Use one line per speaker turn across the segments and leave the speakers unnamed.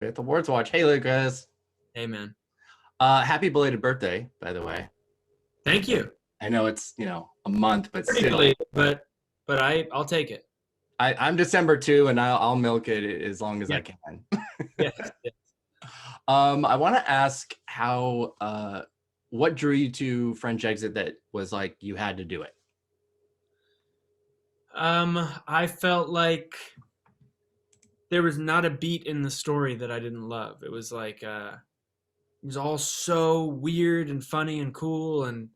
With Awards Watch. Hey, Lucas.
Hey, man.
Happy belated birthday, by the way.
Thank you.
I know it's, a month, but
Pretty
still.
belated, but I'll take it.
I'm December 2, and I'll milk it as long as
Yeah.
I can.
Yes. Yes.
I want to ask what drew you to French Exit that was like you had to do it?
I felt like there was not a beat in the story that I didn't love. It was like it was all so weird and funny and cool, and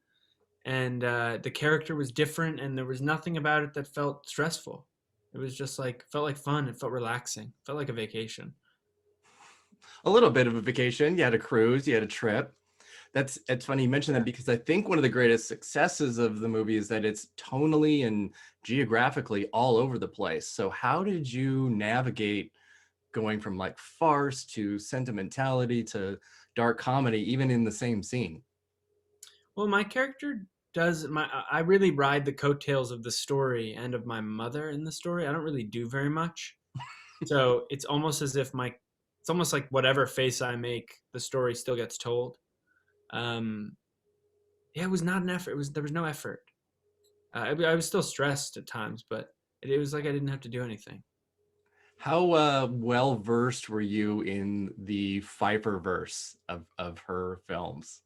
the character was different, and there was nothing about it that felt stressful. It was just like felt like fun. It felt relaxing. Felt like a vacation.
A little bit of a vacation. You had a cruise, you had a trip. It's funny you mentioned that because I think one of the greatest successes of the movie is that it's tonally and geographically all over the place. So how did you navigate going from like farce to sentimentality to dark comedy, even in the same scene?
Well, my character does my I really ride the coattails of the story and of my mother in the story. I don't really do very much. So it's almost as if my it's almost like whatever face I make, the story still gets told. Um yeah, it was not an effort. There was no effort. I was still stressed at times, but it was like I didn't have to do anything.
How well versed were you in the Pfeiffer verse of her films?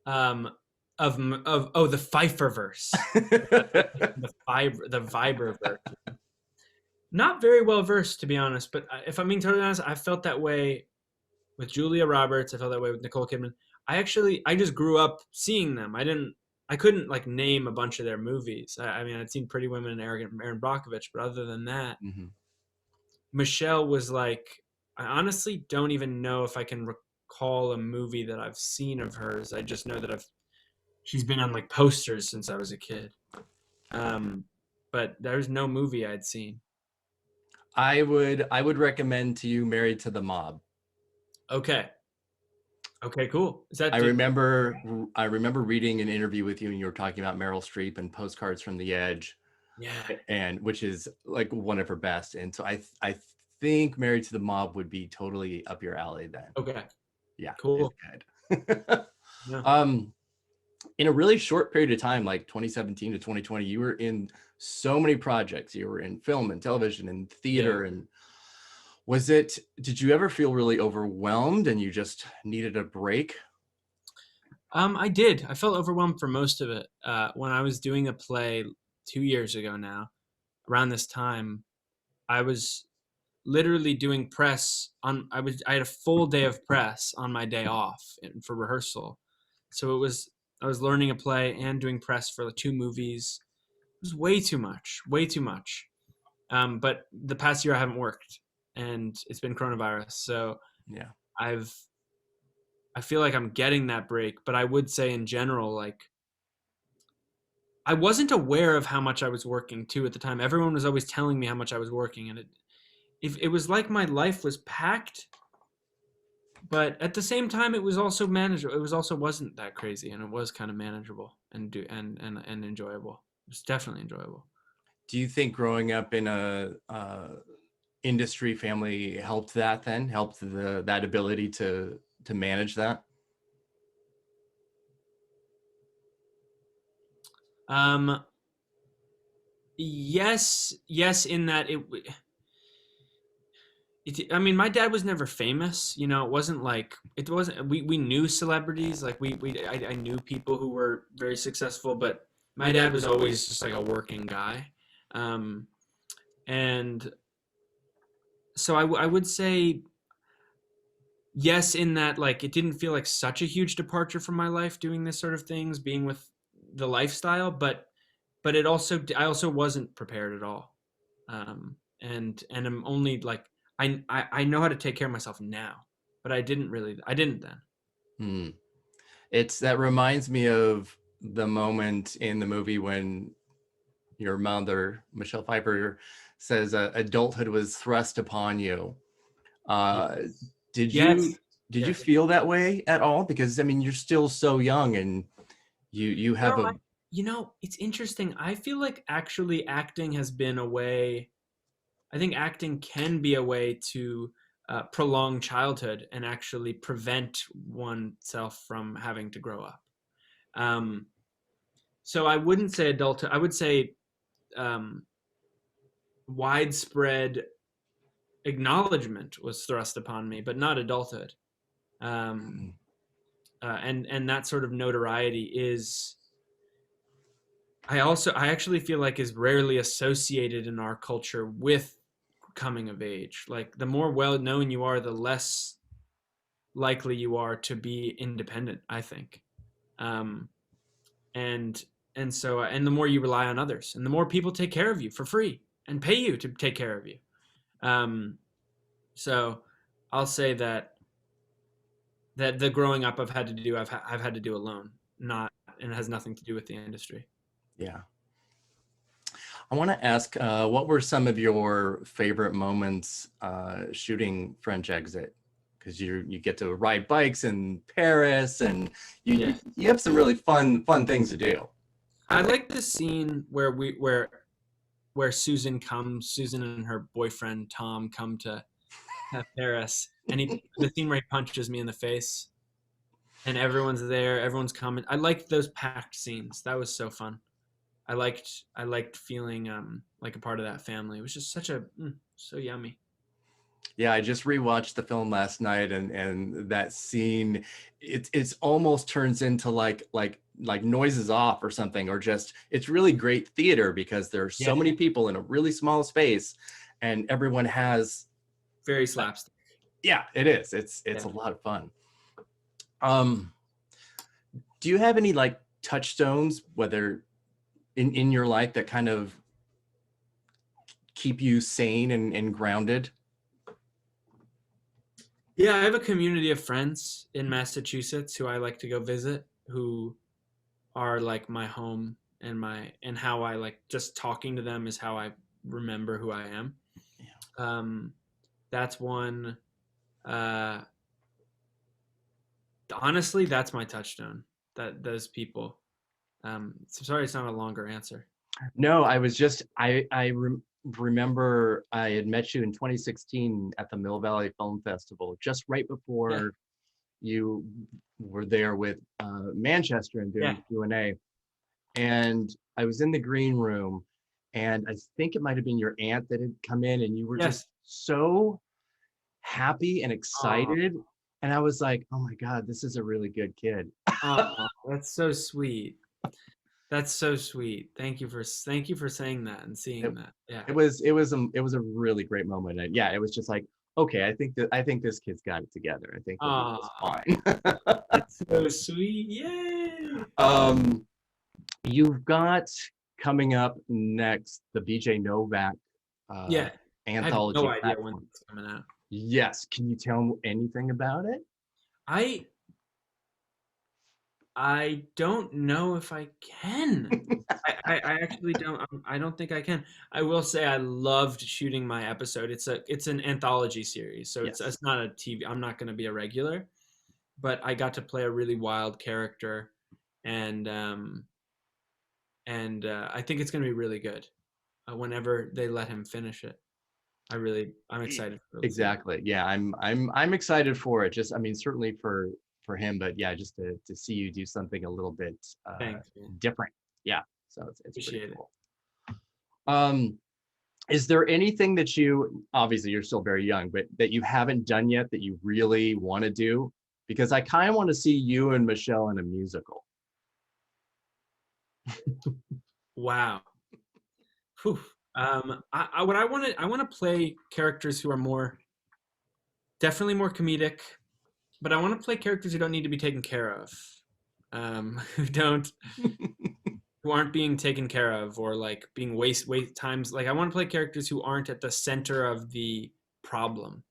Um of oh, the Pfeiffer verse. The Viber verse. Not very well versed, to be honest, but if I'm being totally honest, I felt that way with Julia Roberts. I felt that way with Nicole Kidman. I just grew up seeing them. I couldn't like name a bunch of their movies. I mean, I'd seen Pretty Women and Arrogant Aaron Brockovich, but other than that,
Mhm.
Michelle was like, I honestly don't even know if I can recall a movie that I've seen of hers. I just know that she's been on like posters since I was a kid. Um, but there's no movie I'd seen.
I would recommend to you Married to the Mob.
Okay. Okay, cool. Is that
I remember I remember reading an interview with you and you were talking about Meryl Streep and Postcards from the Edge,
yeah.
and which is like one of her best. And so I think Married to the Mob would be totally up your alley then.
Okay.
Yeah, it's
Cool.
good.
Yeah.
um in a really short period of time, like 2017 to 2020, you were in so many projects. You were in film and television and
Yeah.
theater. And did you ever feel really overwhelmed and you just needed a break?
I did. I felt overwhelmed for most of it. When I was doing a play 2 years ago now, around this time, I was literally doing press on. I had a full day of press on my day off for rehearsal. So I was learning a play and doing press for the two movies. It was way too much, way too much. But the past year I haven't worked, and it's been coronavirus, so
Yeah.
I've I feel like I'm getting that break. But I would say in general, like I wasn't aware of how much I was working too at the time. Everyone was always telling me how much I was working, and it was like my life was packed, but at the same time, it was also manageable. It was also wasn't that crazy, and it was kind of manageable and enjoyable. It was definitely enjoyable.
Do you think growing up in a industry family helped that then? Helped that ability to manage that?
Um, yes, yes, in that I mean, my dad was never famous. You know, it wasn't. We knew celebrities. Like I knew people who were very successful, but my dad was always just like a working guy. Um, and so I would say yes, in that like it didn't feel like such a huge departure from my life doing this sort of things, being with the lifestyle, but I also wasn't prepared at all. And I'm only like I know how to take care of myself now, but I didn't then.
Hmm. That reminds me of the moment in the movie when your mother, Michelle Pfeiffer, says adulthood was thrust upon you. Uh, did you
Yes.
did you
Yes.
feel that way at all? Because I mean, you're still so young, and you
No,
have a
it's interesting. I feel like actually acting has been a way. I think acting can be a way to prolong childhood and actually prevent oneself from having to grow up. So I wouldn't say adulthood. I would say widespread acknowledgement was thrust upon me, but not adulthood. And that sort of notoriety is, I actually feel like, is rarely associated in our culture with coming of age. Like the more well known you are, the less likely you are to be independent, I think. And and the more you rely on others, and the more people take care of you for free and pay you to take care of you. So I'll say that the growing up I've had to do alone, not, and it has nothing to do with the industry.
Yeah. I want to ask, what were some of your favorite moments shooting French Exit? Because you get to ride bikes in Paris, and you have some really fun things to do.
I like the scene where Susan and her boyfriend Tom come to Paris, and the scene where he punches me in the face, and everyone's there, everyone's coming. I liked those packed scenes. That was so fun. I liked feeling like a part of that family. It was just so yummy.
Yeah, I just rewatched the film last night, and that scene, it's almost turns into like Noises Off or something, or just, it's really great theater because there's so many people in a really small space, and everyone has
very slapstick.
Yeah, it is. It's a lot of fun. Do you have any like touchstones, whether in your life, that kind of keep you sane and grounded?
Yeah, I have a community of friends in Massachusetts who I like to go visit, who are like my home, and how I like, just talking to them is how I remember who I am. Yeah. That's one. Honestly, that's my touchstone. Those people. So sorry, it's not a longer answer.
No, I was just, remember I had met you in 2016 at the Mill Valley Film Festival, just right before you were there with Manchester and doing Q&A. And I was in the green room, and I think it might have been your aunt that had come in, and you were just so happy and excited. Aww. And I was like, oh my God, this is a really good kid.
That's so sweet. That's so sweet. Thank you for saying that and seeing that. Yeah.
It was a really great moment. And yeah, it was just like, okay, I think this kid's got it together. I think it's fine.
That's so sweet. Yay.
You've got coming up next the BJ Novak anthology.
I have no idea when it's coming out.
Yes. Can you tell anything about it?
I don't know if I can. I actually don't. I don't think I can. I will say I loved shooting my episode. It's an anthology series, so it's not a TV. I'm not going to be a regular, but I got to play a really wild character, and I think it's going to be really good. Whenever they let him finish it, I'm excited for it.
Exactly. Yeah, I'm excited for it. Just, I mean, certainly for him, but yeah, just to see you do something a little bit different. Yeah, so it's pretty cool. Is there anything that you, obviously you're still very young, but that you haven't done yet that you really want to do? Because I kind of want to see you and Michelle in a musical.
Wow. Whew. I want to play characters who are definitely more comedic, but I want to play characters who don't need to be taken care of, who aren't being taken care of, or like being waste times. Like I want to play characters who aren't at the center of the problem.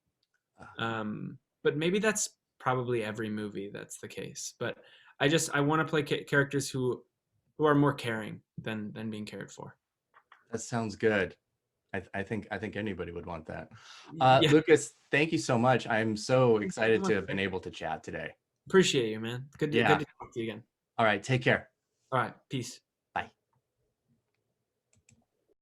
But maybe that's probably every movie that's the case. But I want to play characters who are more caring than being cared for.
That sounds good. I think anybody would want that. Lucas, thank you so much. I'm so excited to have been able to chat today.
Appreciate you, man. Good to talk to you again.
All right, take care.
All right, peace.